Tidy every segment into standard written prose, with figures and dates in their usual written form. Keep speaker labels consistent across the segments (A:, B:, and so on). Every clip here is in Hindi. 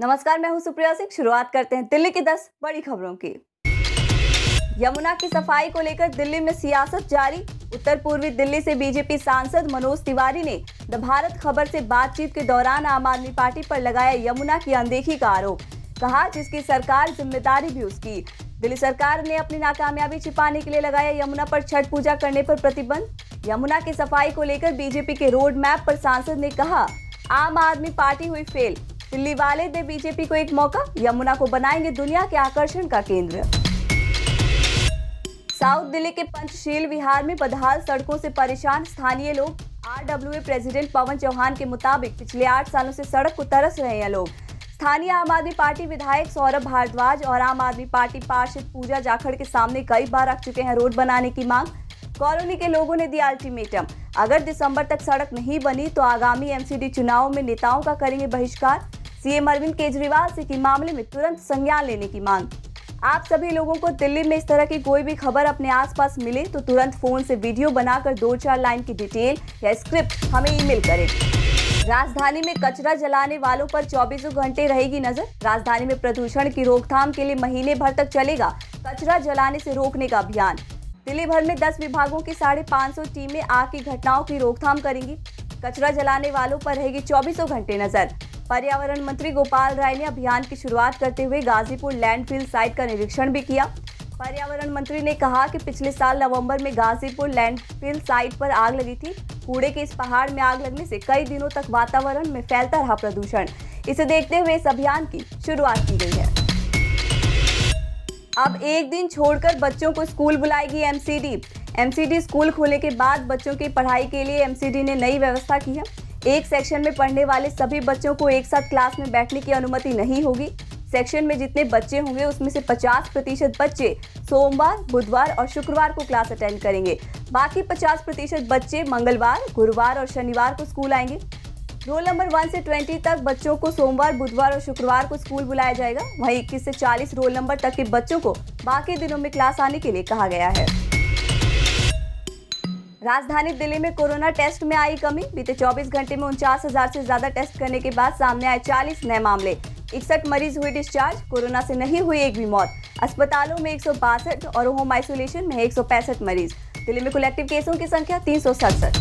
A: नमस्कार, मैं हूं सुप्रिया सिंह। शुरुआत करते हैं दिल्ली की 10 बड़ी खबरों की। यमुना की सफाई को लेकर दिल्ली में सियासत जारी। उत्तर पूर्वी दिल्ली से बीजेपी सांसद मनोज तिवारी ने द भारत खबर से बातचीत के दौरान आम आदमी पार्टी पर लगाया यमुना की अनदेखी का आरोप। कहा जिसकी सरकार जिम्मेदारी भी उसकी। दिल्ली सरकार ने अपनी नाकामयाबी छिपाने के लिए लगाया यमुना पर छठ पूजा करने पर प्रतिबंध। यमुना की सफाई को लेकर बीजेपी के रोड मैप पर सांसद ने कहा आम आदमी पार्टी हुई फेल। दिल्ली वाले दे बीजेपी को एक मौका, यमुना को बनाएंगे दुनिया के आकर्षण का केंद्र। साउथ दिल्ली के पंचशील विहार में बदहाल सड़कों से परेशान स्थानीय लोग। आरडब्ल्यूए प्रेसिडेंट पवन चौहान के मुताबिक पिछले 8 सालों से सड़क को तरस रहे हैं लोग। स्थानीय आम आदमी पार्टी विधायक सौरभ भारद्वाज और आम आदमी पार्टी पार्षद पूजा जाखड़ के सामने कई बार रख चुके हैं रोड बनाने की मांग। कॉलोनी के लोगों ने दिया अल्टीमेटम, अगर दिसंबर तक सड़क नहीं बनी तो आगामी एमसीडी चुनाव में नेताओं का करेंगे बहिष्कार। सीएम अरविंद केजरीवाल से की मामले में तुरंत संज्ञान लेने की मांग। आप सभी लोगों को दिल्ली में इस तरह की कोई भी खबर अपने आसपास मिले तो तुरंत फोन से वीडियो बनाकर 2-4 लाइन की डिटेल या स्क्रिप्ट हमें ईमेल करें। राजधानी में कचरा जलाने वालों पर 24 घंटे रहेगी नजर। राजधानी में प्रदूषण की रोकथाम के लिए महीने भर तक चलेगा कचरा जलाने से रोकने का अभियान। दिल्ली भर में 10 विभागों की 550 टीमें आग की घटनाओं की रोकथाम करेंगी। कचरा जलाने वालों पर रहेगी 24 घंटे नजर। पर्यावरण मंत्री गोपाल राय ने अभियान की शुरुआत करते हुए गाजीपुर लैंडफिल साइट का निरीक्षण भी किया। पर्यावरण मंत्री ने कहा कि पिछले साल नवंबर में गाजीपुर लैंडफिल साइट पर आग लगी थी। कूड़े के इस पहाड़ में आग लगने से कई दिनों तक वातावरण में फैलता रहा प्रदूषण। इसे देखते हुए इस अभियान की शुरुआत की गई है। अब एक दिन छोड़कर बच्चों को स्कूल बुलाएगी एमसीडी स्कूल खुलने के बाद बच्चों की पढ़ाई के लिए एमसीडी ने नई व्यवस्था की है। एक सेक्शन में पढ़ने वाले सभी बच्चों को एक साथ क्लास में बैठने की अनुमति नहीं होगी। सेक्शन में जितने बच्चे होंगे उसमें से 50% बच्चे सोमवार, बुधवार और शुक्रवार को क्लास अटेंड करेंगे। बाकी 50% बच्चे मंगलवार, गुरुवार और शनिवार को स्कूल आएंगे। रोल नंबर 1 से 20 तक बच्चों को सोमवार, बुधवार और शुक्रवार को स्कूल बुलाया जाएगा। वहीं 21 से 40 रोल नंबर तक के बच्चों को बाकी दिनों में क्लास आने के लिए कहा गया है। राजधानी दिल्ली में कोरोना टेस्ट में आई कमी। बीते 24 घंटे में 49,000 से ज्यादा टेस्ट करने के बाद सामने आए 40 नए मामले। 61 मरीज हुए डिस्चार्ज। कोरोना से नहीं हुई एक भी मौत। अस्पतालों में 162 और होम आइसोलेशन में 165 मरीज। दिल्ली में कुल एक्टिव केसों की संख्या 367।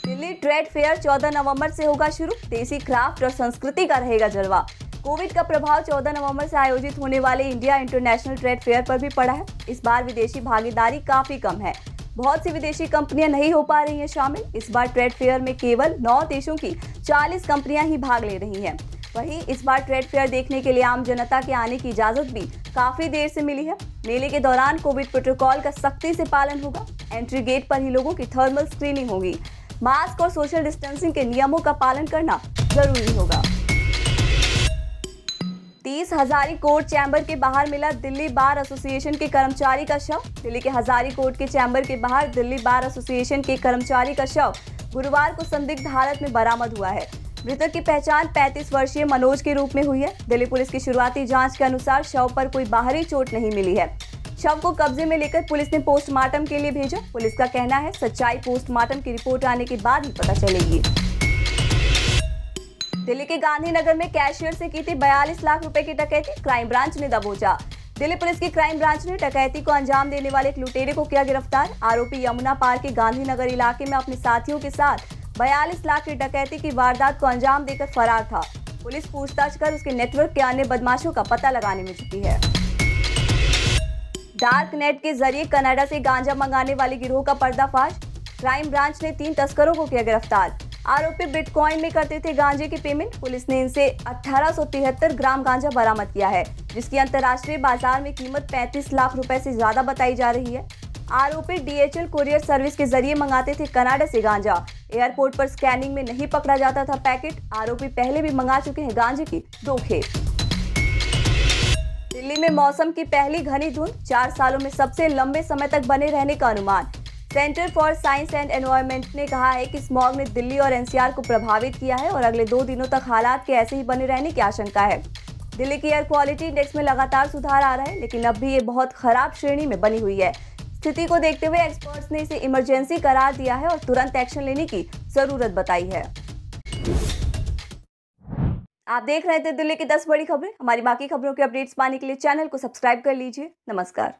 A: दिल्ली ट्रेड फेयर 14 नवंबर से होगा शुरू। देसी क्राफ्ट और संस्कृति का रहेगा जलवा। कोविड का प्रभाव 14 नवंबर से आयोजित होने वाले इंडिया इंटरनेशनल ट्रेड फेयर पर भी पड़ा है। इस बार विदेशी भागीदारी काफी कम है। बहुत सी विदेशी कंपनियां नहीं हो पा रही हैं शामिल। इस बार ट्रेड फेयर में केवल 9 देशों की 40 कंपनियां ही भाग ले रही हैं। वहीं इस बार ट्रेड फेयर देखने के लिए आम जनता के आने की इजाजत भी काफी देर से मिली है। मेले के दौरान कोविड प्रोटोकॉल का सख्ती से पालन होगा। एंट्री गेट पर ही लोगों की थर्मल स्क्रीनिंग होगी। मास्क और सोशल डिस्टेंसिंग के नियमों का पालन करना जरूरी होगा। 30 हजारी कोर्ट चैम्बर के बाहर मिला दिल्ली बार एसोसिएशन के कर्मचारी का शव। दिल्ली के हजारी कोर्ट के चैम्बर के बाहर दिल्ली बार एसोसिएशन के कर्मचारी का शव गुरुवार को संदिग्ध हालत में बरामद हुआ है। मृतक की पहचान 35 वर्षीय मनोज के रूप में हुई है। दिल्ली पुलिस की शुरुआती जांच के अनुसार शव पर कोई बाहरी चोट नहीं मिली है। शव को कब्जे में लेकर पुलिस ने पोस्टमार्टम के लिए भेजा। पुलिस का कहना है सच्चाई पोस्टमार्टम की रिपोर्ट आने के बाद ही पता चलेगी। दिल्ली के गांधीनगर में कैशियर से की थी 42 लाख रुपए की डकैती। क्राइम ब्रांच ने दबोचा। दिल्ली पुलिस की क्राइम ब्रांच ने डकैती को अंजाम देने वाले एक लुटेरे को किया गिरफ्तार। आरोपी यमुना पार के गांधीनगर इलाके में अपने साथियों के साथ 42 लाख की डकैती की वारदात को अंजाम देकर फरार था। पुलिस पूछताछ कर उसके नेटवर्क के अन्य बदमाशों का पता लगाने में जुटी है। डार्क नेट के जरिए कनाडा से गांजा मंगाने वाले गिरोह का पर्दाफाश। क्राइम ब्रांच ने 3 तस्करों को किया गिरफ्तार। आरोपी बिटकॉइन में करते थे गांजे की पेमेंट। पुलिस ने इनसे 1873 ग्राम गांजा बरामद किया है, जिसकी अंतर्राष्ट्रीय बाजार में कीमत 35 लाख रुपए से ज्यादा बताई जा रही है। आरोपी डीएचएल कुरियर सर्विस के जरिए मंगाते थे कनाडा से गांजा। एयरपोर्ट पर स्कैनिंग में नहीं पकड़ा जाता था पैकेट। आरोपी पहले भी मंगा चुके हैं गांजे की 2 खेप। दिल्ली में मौसम की पहली घनी धुंध। 4 सालों में सबसे लंबे समय तक बने रहने का अनुमान। Centre for science and environment ने कहा है कि स्मॉग ने दिल्ली और एनसीआर को प्रभावित किया है और अगले 2 दिनों तक हालात के ऐसे ही बने रहने की आशंका है। दिल्ली की एयर क्वालिटी इंडेक्स में लगातार सुधार आ रहा है, लेकिन अब भी ये बहुत खराब श्रेणी में बनी हुई है। स्थिति को देखते हुए एक्सपर्ट्स ने इसे इमरजेंसी करार दिया है और तुरंत एक्शन लेने की जरूरत बताई है। आप देख रहे थे दिल्ली की 10 बड़ी खबरें। हमारी बाकी खबरों के अपडेट्स पाने के लिए चैनल को सब्सक्राइब कर लीजिए। नमस्कार।